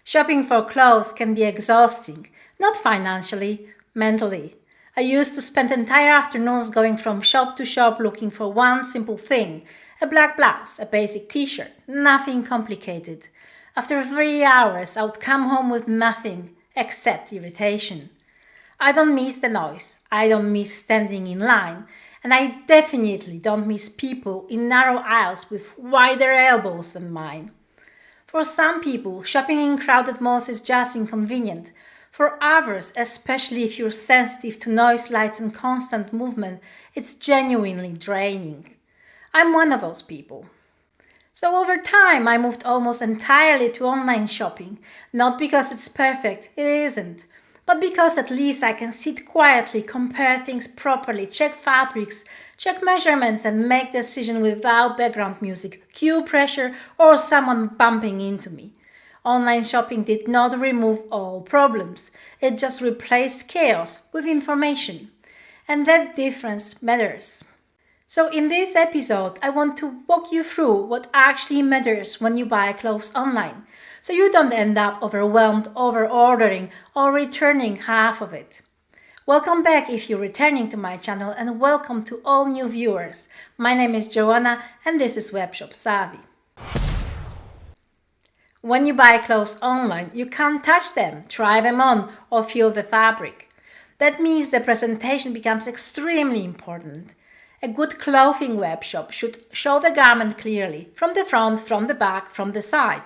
Shopping for clothes can be exhausting, not financially, mentally. I used to spend entire afternoons going from shop to shop looking for one simple thing, a black blouse, a basic t-shirt, nothing complicated. After 3 hours, I would come home with nothing except irritation. I don't miss the noise, I don't miss standing in line, and I definitely don't miss people in narrow aisles with wider elbows than mine. For some people, shopping in crowded malls is just inconvenient. For others, especially if you're sensitive to noise, lights and constant movement, it's genuinely draining. I'm one of those people. So over time, I moved almost entirely to online shopping, not because it's perfect, it isn't, but because at least I can sit quietly, compare things properly, check fabrics, check measurements and make decisions without background music, queue pressure or someone bumping into me. Online shopping did not remove all problems, it just replaced chaos with information. And that difference matters. So in this episode, I want to walk you through what actually matters when you buy clothes online, so you don't end up overwhelmed, over-ordering, or returning half of it. Welcome back if you're returning to my channel, and welcome to all new viewers. My name is Joanna and this is WebshopSavvy. When you buy clothes online, you can't touch them, try them on, or feel the fabric. That means the presentation becomes extremely important. A good clothing webshop should show the garment clearly, from the front, from the back, from the side,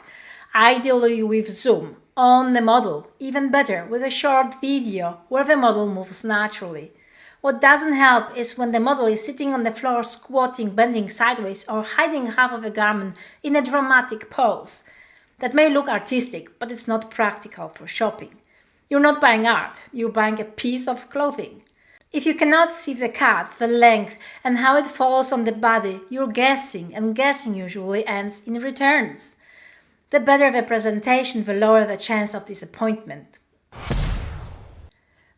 ideally with zoom, on the model, even better with a short video where the model moves naturally. What doesn't help is when the model is sitting on the floor squatting, bending sideways or hiding half of the garment in a dramatic pose. That may look artistic, but it's not practical for shopping. You're not buying art, you're buying a piece of clothing. If you cannot see the cut, the length and how it falls on the body, you're guessing, and guessing usually ends in returns. The better the presentation, the lower the chance of disappointment.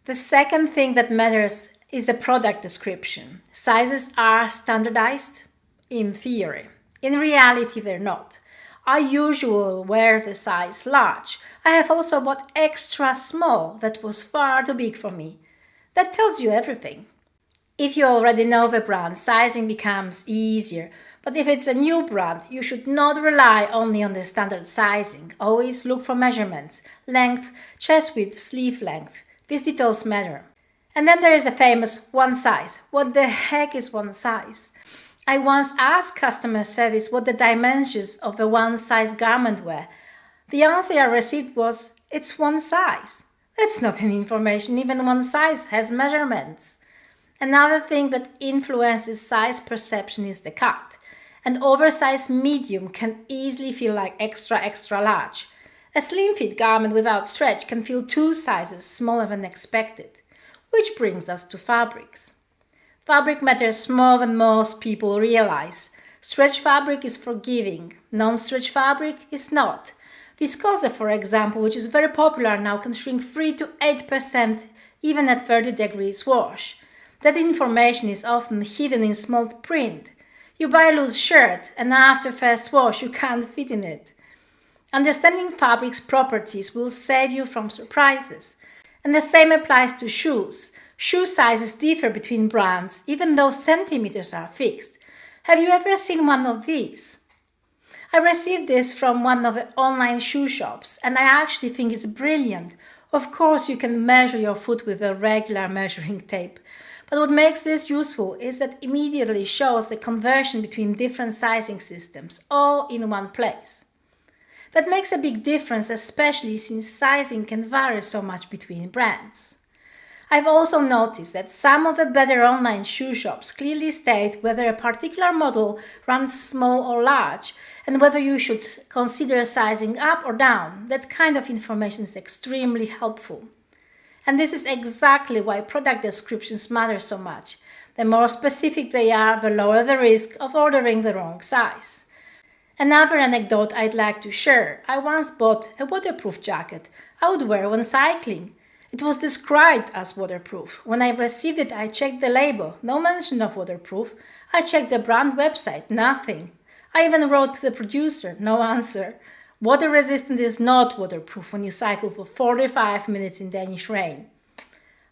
The second thing that matters is the product description. Sizes are standardized in theory. In reality, they're not. I usually wear the size large. I have also bought extra small that was far too big for me. That tells you everything. If you already know the brand, sizing becomes easier. But if it's a new brand, you should not rely only on the standard sizing. Always look for measurements, length, chest width, sleeve length. These details matter. And then there is a famous one size. What the heck is one size? I once asked customer service what the dimensions of a one size garment were. The answer I received was, it's one size. That's not any information, even one size has measurements. Another thing that influences size perception is the cut. An oversized medium can easily feel like extra large. A slim fit garment without stretch can feel 2 sizes smaller than expected. Which brings us to fabrics. Fabric matters more than most people realize. Stretch fabric is forgiving, non-stretch fabric is not. Viscose, for example, which is very popular now, can shrink 3 to 8% even at 30 degrees wash. That information is often hidden in small print. You buy a loose shirt and after first wash you can't fit in it. Understanding fabric's properties will save you from surprises. And the same applies to shoes. Shoe sizes differ between brands, even though centimeters are fixed. Have you ever seen one of these? I received this from one of the online shoe shops, and I actually think it's brilliant. Of course, you can measure your foot with a regular measuring tape. But what makes this useful is that it immediately shows the conversion between different sizing systems, all in one place. That makes a big difference, especially since sizing can vary so much between brands. I've also noticed that some of the better online shoe shops clearly state whether a particular model runs small or large, and whether you should consider sizing up or down. That kind of information is extremely helpful. And this is exactly why product descriptions matter so much. The more specific they are, the lower the risk of ordering the wrong size. Another anecdote I'd like to share. I once bought a waterproof jacket I would wear when cycling. It was described as waterproof. When I received it, I checked the label. No mention of waterproof. I checked the brand website. Nothing. I even wrote to the producer. No answer. Water resistant is not waterproof when you cycle for 45 minutes in Danish rain.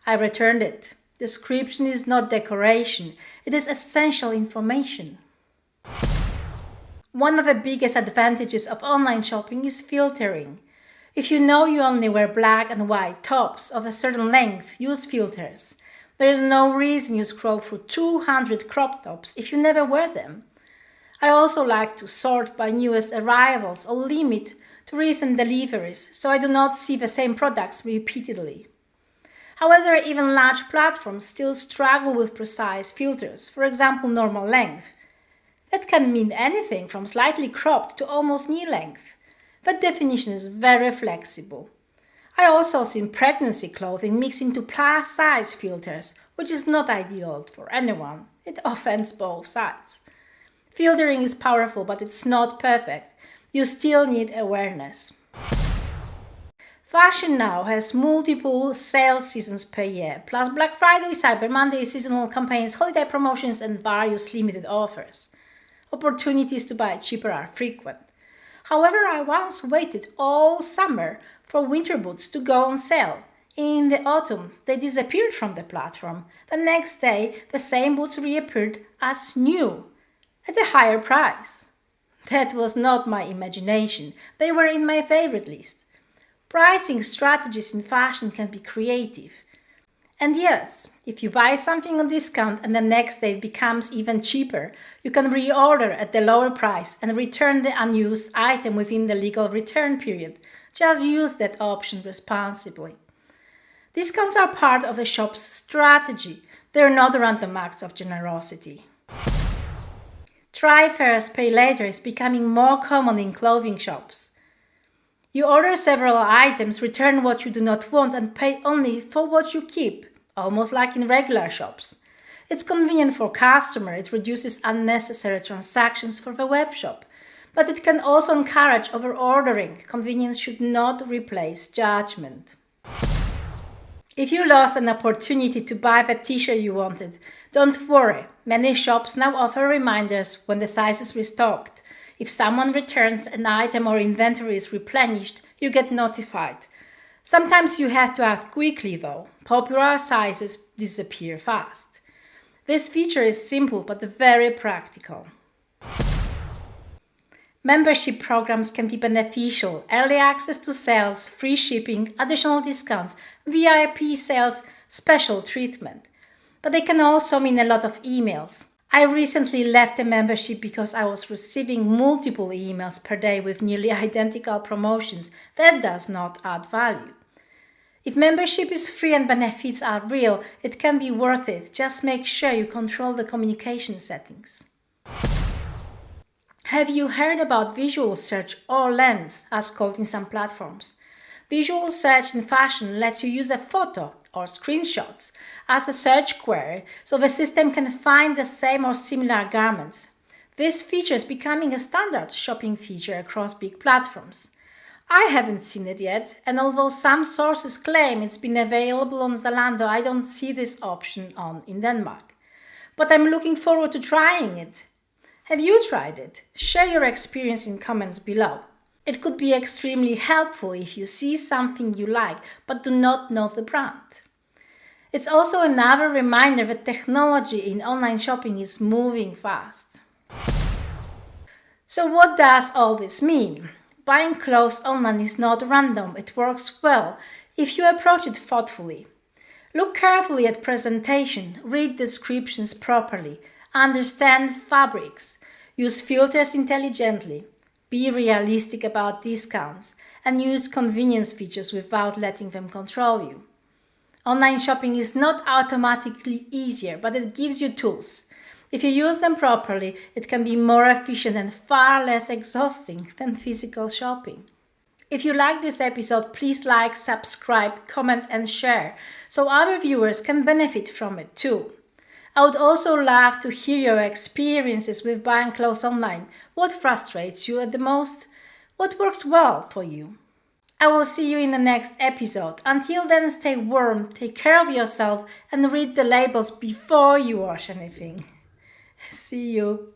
I returned it. Description is not decoration, it is essential information. One of the biggest advantages of online shopping is filtering. If you know you only wear black and white tops of a certain length, use filters. There is no reason you scroll through 200 crop tops if you never wear them. I also like to sort by newest arrivals or limit to recent deliveries, so I do not see the same products repeatedly. However, even large platforms still struggle with precise filters, for example normal length. That can mean anything from slightly cropped to almost knee length. That definition is very flexible. I also seen pregnancy clothing mixed into plus size filters, which is not ideal for anyone. It offends both sides. Filtering is powerful, but it's not perfect. You still need awareness. Fashion now has multiple sales seasons per year, plus Black Friday, Cyber Monday, seasonal campaigns, holiday promotions, and various limited offers. Opportunities to buy cheaper are frequent. However, I once waited all summer for winter boots to go on sale. In the autumn, they disappeared from the platform. The next day, the same boots reappeared as new, at a higher price. That was not my imagination. They were in my favorite list. Pricing strategies in fashion can be creative. And yes, if you buy something on discount and the next day it becomes even cheaper, you can reorder at the lower price and return the unused item within the legal return period. Just use that option responsibly. Discounts are part of a shop's strategy. They are not random acts of generosity. Try first, pay later is becoming more common in clothing shops. You order several items, return what you do not want, and pay only for what you keep, almost like in regular shops. It's convenient for customer, it reduces unnecessary transactions for the web shop, but it can also encourage overordering. Convenience should not replace judgment. If you lost an opportunity to buy the t-shirt you wanted, don't worry. Many shops now offer reminders when the size is restocked. If someone returns an item or inventory is replenished, you get notified. Sometimes you have to act quickly though. Popular sizes disappear fast. This feature is simple but very practical. Membership programs can be beneficial. Early access to sales, free shipping, additional discounts, VIP sales, special treatment. But they can also mean a lot of emails. I recently left a membership because I was receiving multiple emails per day with nearly identical promotions. That does not add value. If membership is free and benefits are real, it can be worth it. Just make sure you control the communication settings. Have you heard about visual search or lens, as called in some platforms? Visual search in fashion lets you use a photo or screenshots as a search query so the system can find the same or similar garments. This feature is becoming a standard shopping feature across big platforms. I haven't seen it yet, and although some sources claim it's been available on Zalando, I don't see this option on in Denmark. But I'm looking forward to trying it. Have you tried it? Share your experience in comments below. It could be extremely helpful if you see something you like but do not know the brand. It's also another reminder that technology in online shopping is moving fast. So what does all this mean? Buying clothes online is not random, it works well if you approach it thoughtfully. Look carefully at presentation, read descriptions properly, understand fabrics, use filters intelligently, be realistic about discounts, and use convenience features without letting them control you. Online shopping is not automatically easier, but it gives you tools. If you use them properly, it can be more efficient and far less exhausting than physical shopping. If you like this episode, please like, subscribe, comment and share so other viewers can benefit from it too. I would also love to hear your experiences with buying clothes online. What frustrates you the most? What works well for you? I will see you in the next episode. Until then, stay warm, take care of yourself and read the labels before you wash anything. See you.